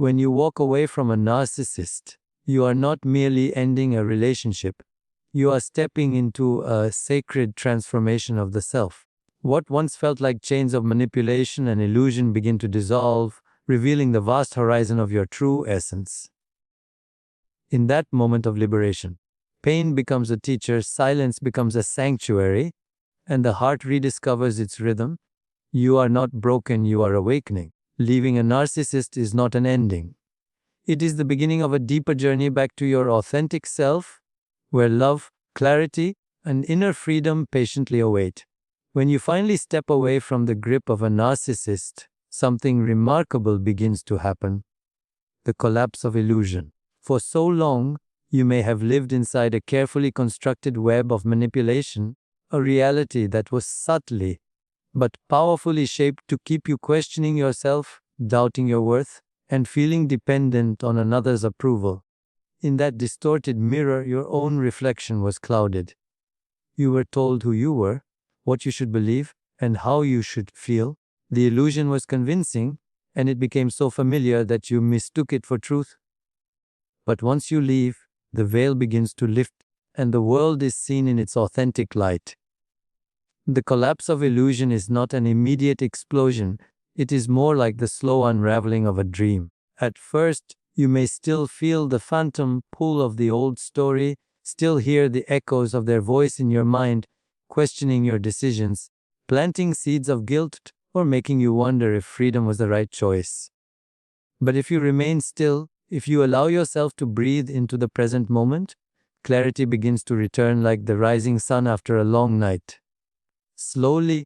When you walk away from a narcissist, you are not merely ending a relationship. You are stepping into a sacred transformation of the self. What once felt like chains of manipulation and illusion begin to dissolve, revealing the vast horizon of your true essence. In that moment of liberation, pain becomes a teacher, silence becomes a sanctuary, and the heart rediscovers its rhythm. You are not broken, you are awakening. Leaving a narcissist is not an ending. It is the beginning of a deeper journey back to your authentic self, where love, clarity, and inner freedom patiently await. When you finally step away from the grip of a narcissist, something remarkable begins to happen. The collapse of illusion. For so long, you may have lived inside a carefully constructed web of manipulation, a reality that was subtly but powerfully shaped to keep you questioning yourself, doubting your worth, and feeling dependent on another's approval. In that distorted mirror, your own reflection was clouded. You were told who you were, what you should believe, and how you should feel. The illusion was convincing, and it became so familiar that you mistook it for truth. But once you leave, the veil begins to lift, and the world is seen in its authentic light. The collapse of illusion is not an immediate explosion, it is more like the slow unraveling of a dream. At first, you may still feel the phantom pull of the old story, still hear the echoes of their voice in your mind, questioning your decisions, planting seeds of guilt, or making you wonder if freedom was the right choice. But if you remain still, if you allow yourself to breathe into the present moment, clarity begins to return like the rising sun after a long night. Slowly,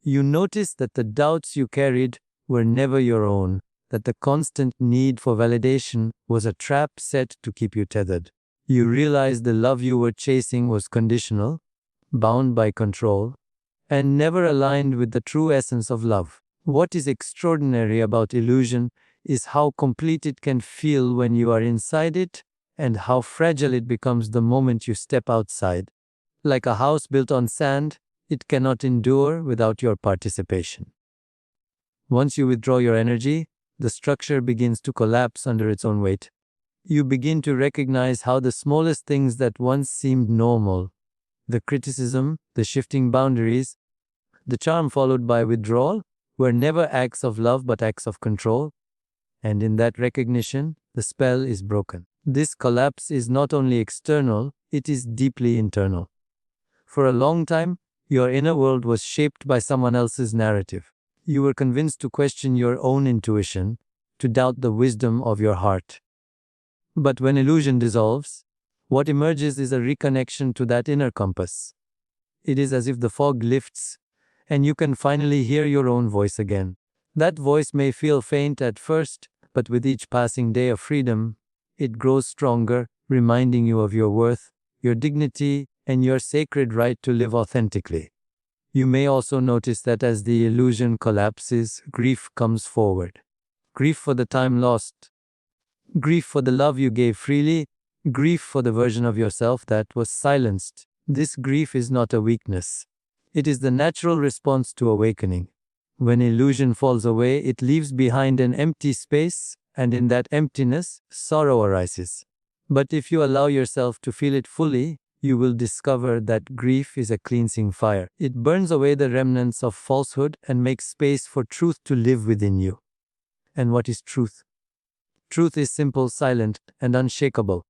you notice that the doubts you carried were never your own, that the constant need for validation was a trap set to keep you tethered. You realize the love you were chasing was conditional, bound by control, and never aligned with the true essence of love. What is extraordinary about illusion is how complete it can feel when you are inside it, and how fragile it becomes the moment you step outside. Like a house built on sand, it cannot endure without your participation. Once you withdraw your energy, the structure begins to collapse under its own weight. You begin to recognize how the smallest things that once seemed normal, the criticism, the shifting boundaries, the charm followed by withdrawal, were never acts of love but acts of control. And in that recognition, the spell is broken. This collapse is not only external, it is deeply internal. For a long time, your inner world was shaped by someone else's narrative. You were convinced to question your own intuition, to doubt the wisdom of your heart. But when illusion dissolves, what emerges is a reconnection to that inner compass. It is as if the fog lifts, and you can finally hear your own voice again. That voice may feel faint at first, but with each passing day of freedom, it grows stronger, reminding you of your worth, your dignity, and your sacred right to live authentically. You may also notice that as the illusion collapses, grief comes forward. Grief for the time lost, grief for the love you gave freely, grief for the version of yourself that was silenced. This grief is not a weakness. It is the natural response to awakening. When illusion falls away, it leaves behind an empty space, and in that emptiness, sorrow arises. But if you allow yourself to feel it fully, you will discover that grief is a cleansing fire. It burns away the remnants of falsehood and makes space for truth to live within you. And what is truth? Truth is simple, silent, and unshakable.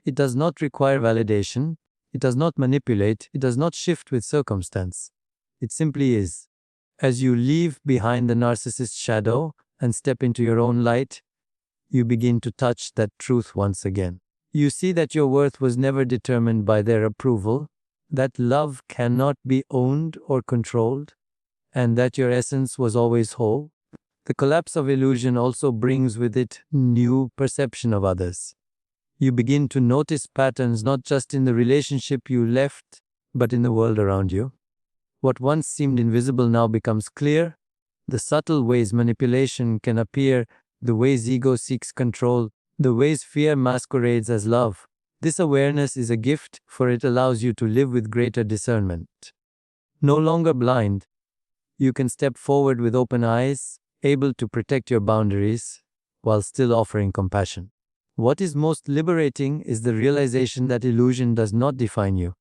It does not require validation. It does not manipulate. It does not shift with circumstance. It simply is. As you leave behind the narcissist's shadow and step into your own light, you begin to touch that truth once again. You see that your worth was never determined by their approval, that love cannot be owned or controlled, and that your essence was always whole. The collapse of illusion also brings with it new perception of others. You begin to notice patterns not just in the relationship you left, but in the world around you. What once seemed invisible now becomes clear. The subtle ways manipulation can appear, the ways ego seeks control, the ways fear masquerades as love. This awareness is a gift, for it allows you to live with greater discernment. No longer blind, you can step forward with open eyes, able to protect your boundaries, while still offering compassion. What is most liberating is the realization that illusion does not define you.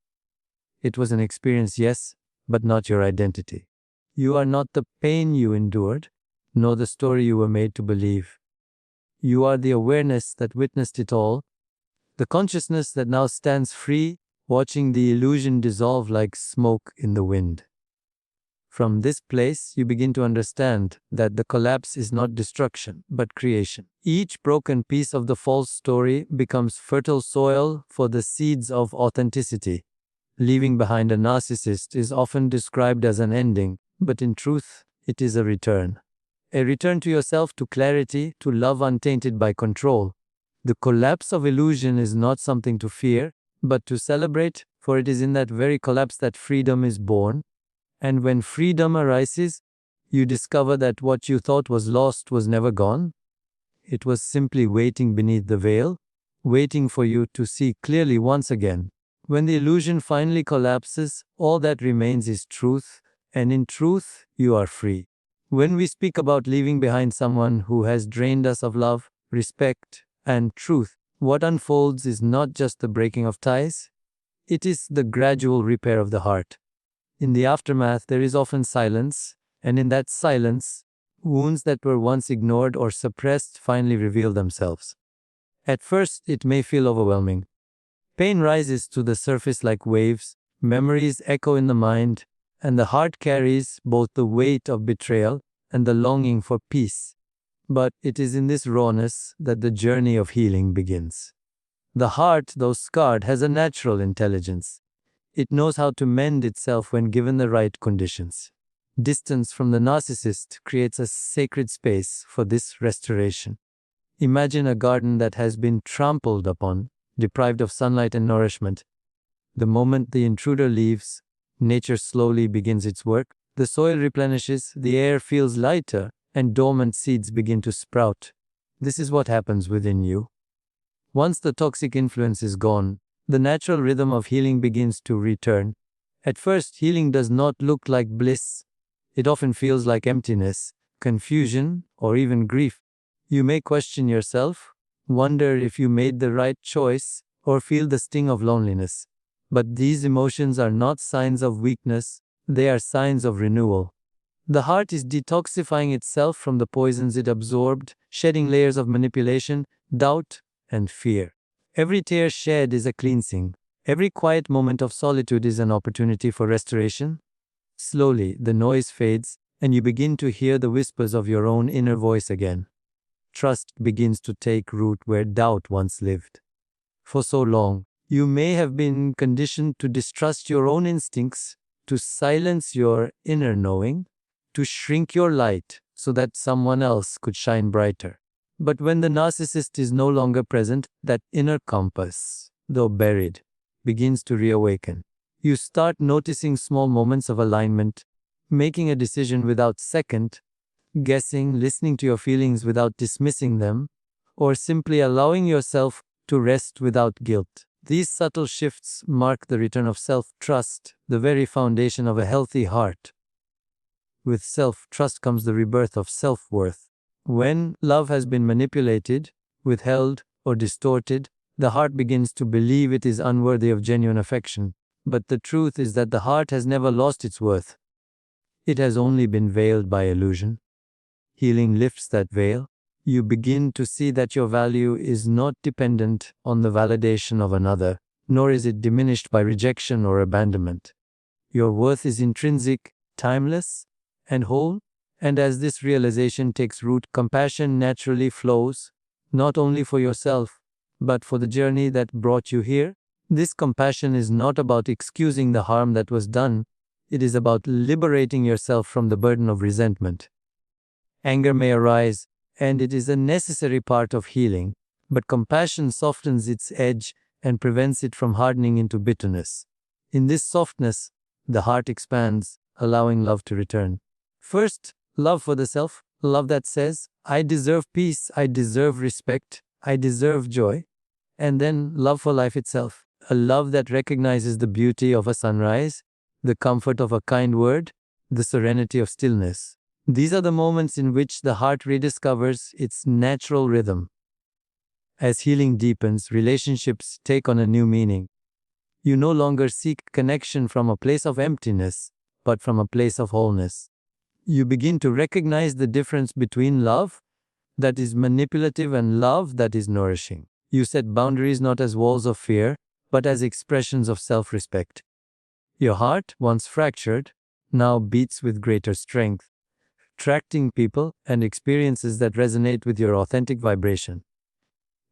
It was an experience, yes, but not your identity. You are not the pain you endured, nor the story you were made to believe. You are the awareness that witnessed it all, the consciousness that now stands free, watching the illusion dissolve like smoke in the wind. From this place, you begin to understand that the collapse is not destruction, but creation. Each broken piece of the false story becomes fertile soil for the seeds of authenticity. Leaving behind a narcissist is often described as an ending, but in truth, it is a return. A return to yourself, to clarity, to love untainted by control. The collapse of illusion is not something to fear, but to celebrate, for it is in that very collapse that freedom is born. And when freedom arises, you discover that what you thought was lost was never gone. It was simply waiting beneath the veil, waiting for you to see clearly once again. When the illusion finally collapses, all that remains is truth, and in truth, you are free. When we speak about leaving behind someone who has drained us of love, respect, and truth, what unfolds is not just the breaking of ties, it is the gradual repair of the heart. In the aftermath, there is often silence, and in that silence, wounds that were once ignored or suppressed finally reveal themselves. At first, it may feel overwhelming. Pain rises to the surface like waves, memories echo in the mind, and the heart carries both the weight of betrayal and the longing for peace. But it is in this rawness that the journey of healing begins. The heart, though scarred, has a natural intelligence. It knows how to mend itself when given the right conditions. Distance from the narcissist creates a sacred space for this restoration. Imagine a garden that has been trampled upon, deprived of sunlight and nourishment. The moment the intruder leaves, nature slowly begins its work. The soil replenishes, the air feels lighter, and dormant seeds begin to sprout. This is what happens within you. Once the toxic influence is gone, the natural rhythm of healing begins to return. At first, healing does not look like bliss. It often feels like emptiness, confusion, or even grief. You may question yourself, wonder if you made the right choice, or feel the sting of loneliness. But these emotions are not signs of weakness, they are signs of renewal. The heart is detoxifying itself from the poisons it absorbed, shedding layers of manipulation, doubt, and fear. Every tear shed is a cleansing. Every quiet moment of solitude is an opportunity for restoration. Slowly, the noise fades, and you begin to hear the whispers of your own inner voice again. Trust begins to take root where doubt once lived. For so long, you may have been conditioned to distrust your own instincts, to silence your inner knowing, to shrink your light so that someone else could shine brighter. But when the narcissist is no longer present, that inner compass, though buried, begins to reawaken. You start noticing small moments of alignment, making a decision without second, guessing, listening to your feelings without dismissing them, or simply allowing yourself to rest without guilt. These subtle shifts mark the return of self-trust, the very foundation of a healthy heart. With self-trust comes the rebirth of self-worth. When love has been manipulated, withheld, or distorted, the heart begins to believe it is unworthy of genuine affection. But the truth is that the heart has never lost its worth. It has only been veiled by illusion. Healing lifts that veil. You begin to see that your value is not dependent on the validation of another, nor is it diminished by rejection or abandonment. Your worth is intrinsic, timeless, and whole. And as this realization takes root, compassion naturally flows, not only for yourself, but for the journey that brought you here. This compassion is not about excusing the harm that was done. It is about liberating yourself from the burden of resentment. Anger may arise, and it is a necessary part of healing, but compassion softens its edge and prevents it from hardening into bitterness. In this softness, the heart expands, allowing love to return. First, love for the self, love that says, I deserve peace, I deserve respect, I deserve joy. And then love for life itself, a love that recognizes the beauty of a sunrise, the comfort of a kind word, the serenity of stillness. These are the moments in which the heart rediscovers its natural rhythm. As healing deepens, relationships take on a new meaning. You no longer seek connection from a place of emptiness, but from a place of wholeness. You begin to recognize the difference between love that is manipulative and love that is nourishing. You set boundaries not as walls of fear, but as expressions of self-respect. Your heart, once fractured, now beats with greater strength, attracting people and experiences that resonate with your authentic vibration.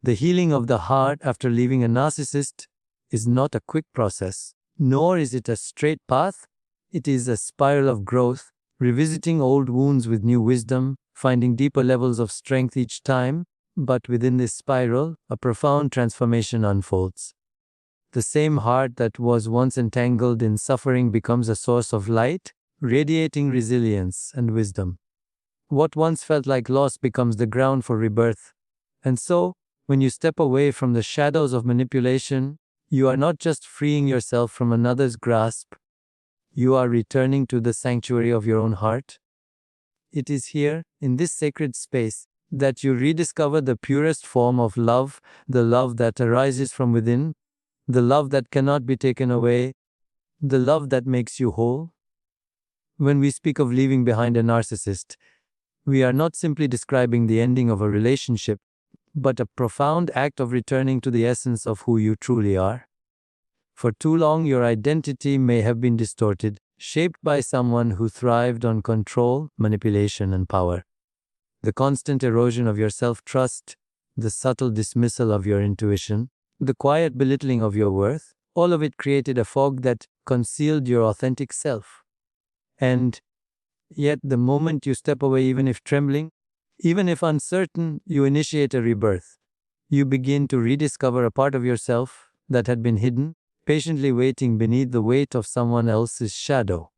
The healing of the heart after leaving a narcissist is not a quick process, nor is it a straight path. It is a spiral of growth, revisiting old wounds with new wisdom, finding deeper levels of strength each time, but within this spiral, a profound transformation unfolds. The same heart that was once entangled in suffering becomes a source of light, radiating resilience and wisdom. What once felt like loss becomes the ground for rebirth. And so, when you step away from the shadows of manipulation, you are not just freeing yourself from another's grasp, you are returning to the sanctuary of your own heart. It is here, in this sacred space, that you rediscover the purest form of love, the love that arises from within, the love that cannot be taken away, the love that makes you whole. When we speak of leaving behind a narcissist, we are not simply describing the ending of a relationship, but a profound act of returning to the essence of who you truly are. For too long, your identity may have been distorted, shaped by someone who thrived on control, manipulation, and power. The constant erosion of your self-trust, the subtle dismissal of your intuition, the quiet belittling of your worth, all of it created a fog that concealed your authentic self. And yet, the moment you step away, even if trembling, even if uncertain, you initiate a rebirth. You begin to rediscover a part of yourself that had been hidden, patiently waiting beneath the weight of someone else's shadow.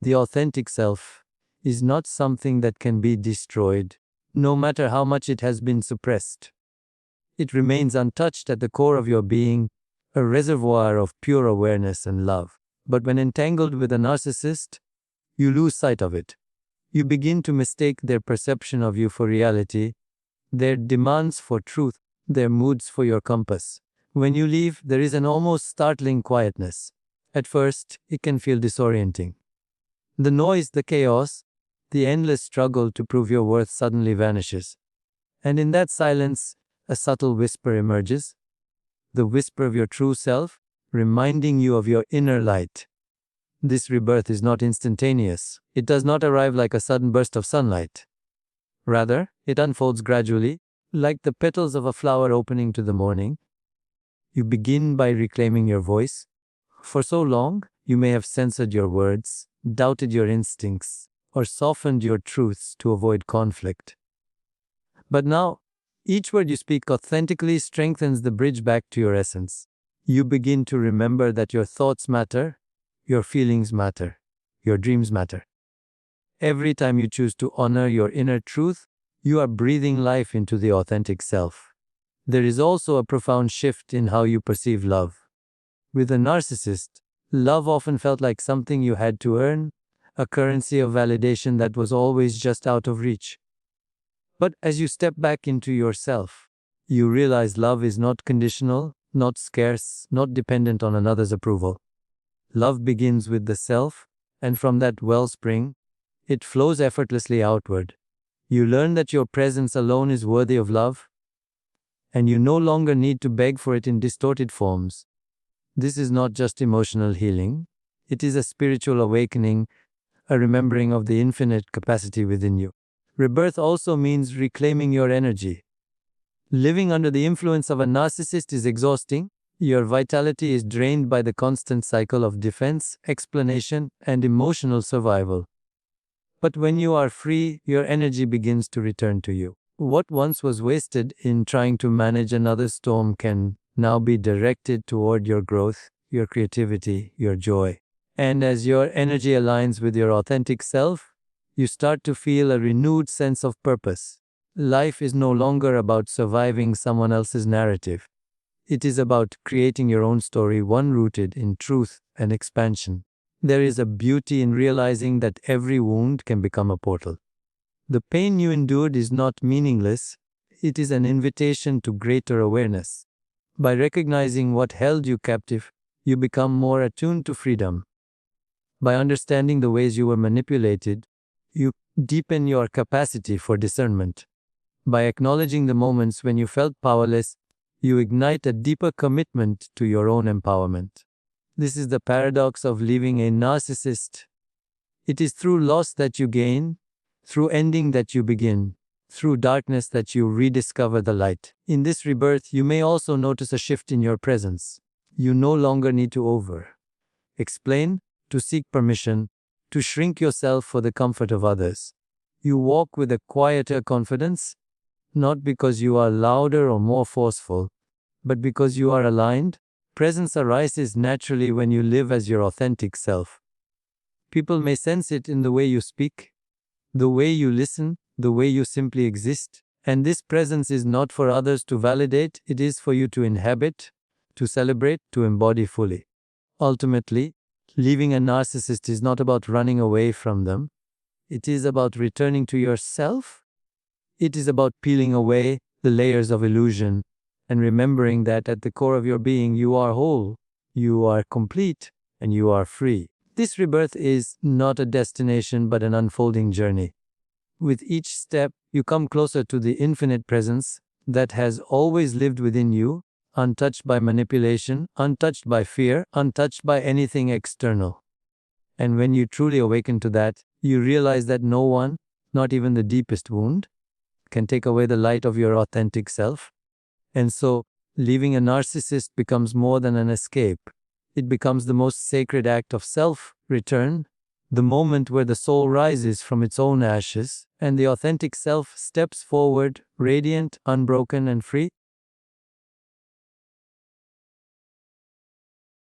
The authentic self is not something that can be destroyed, no matter how much it has been suppressed. It remains untouched at the core of your being, a reservoir of pure awareness and love. But when entangled with a narcissist, you lose sight of it. You begin to mistake their perception of you for reality, their demands for truth, their moods for your compass. When you leave, there is an almost startling quietness. At first, it can feel disorienting. The noise, the chaos, the endless struggle to prove your worth suddenly vanishes. And in that silence, a subtle whisper emerges, the whisper of your true self, reminding you of your inner light. This rebirth is not instantaneous. It does not arrive like a sudden burst of sunlight. Rather, it unfolds gradually, like the petals of a flower opening to the morning. You begin by reclaiming your voice. For so long, you may have censored your words, doubted your instincts, or softened your truths to avoid conflict. But now, each word you speak authentically strengthens the bridge back to your essence. You begin to remember that your thoughts matter, your feelings matter, your dreams matter. Every time you choose to honor your inner truth, you are breathing life into the authentic self. There is also a profound shift in how you perceive love. With a narcissist, love often felt like something you had to earn, a currency of validation that was always just out of reach. But as you step back into yourself, you realize love is not conditional, not scarce, not dependent on another's approval. Love begins with the self, and from that wellspring, it flows effortlessly outward. You learn that your presence alone is worthy of love, and you no longer need to beg for it in distorted forms. This is not just emotional healing, it is a spiritual awakening, a remembering of the infinite capacity within you. Rebirth also means reclaiming your energy. Living under the influence of a narcissist is exhausting. Your vitality is drained by the constant cycle of defense, explanation, and emotional survival. But when you are free, your energy begins to return to you. What once was wasted in trying to manage another storm can now be directed toward your growth, your creativity, your joy. And as your energy aligns with your authentic self, you start to feel a renewed sense of purpose. Life is no longer about surviving someone else's narrative. It is about creating your own story, one rooted in truth and expansion. There is a beauty in realizing that every wound can become a portal. The pain you endured is not meaningless, it is an invitation to greater awareness. By recognizing what held you captive, you become more attuned to freedom. By understanding the ways you were manipulated, you deepen your capacity for discernment. By acknowledging the moments when you felt powerless, you ignite a deeper commitment to your own empowerment. This is the paradox of leaving a narcissist. It is through loss that you gain, through ending that you begin, through darkness that you rediscover the light. In this rebirth, you may also notice a shift in your presence. You no longer need to explain, to seek permission, to shrink yourself for the comfort of others. You walk with a quieter confidence, not because you are louder or more forceful, but because you are aligned. Presence arises naturally when you live as your authentic self. People may sense it in the way you speak, the way you listen, the way you simply exist. And this presence is not for others to validate, it is for you to inhabit, to celebrate, to embody fully. Ultimately, leaving a narcissist is not about running away from them. It is about returning to yourself. It is about peeling away the layers of illusion and remembering that at the core of your being you are whole, you are complete, and you are free. This rebirth is not a destination but an unfolding journey. With each step, you come closer to the infinite presence that has always lived within you, untouched by manipulation, untouched by fear, untouched by anything external. And when you truly awaken to that, you realize that no one, not even the deepest wound, can take away the light of your authentic self. And so, leaving a narcissist becomes more than an escape. It becomes the most sacred act of self-return, the moment where the soul rises from its own ashes, and the authentic self steps forward, radiant, unbroken, and free.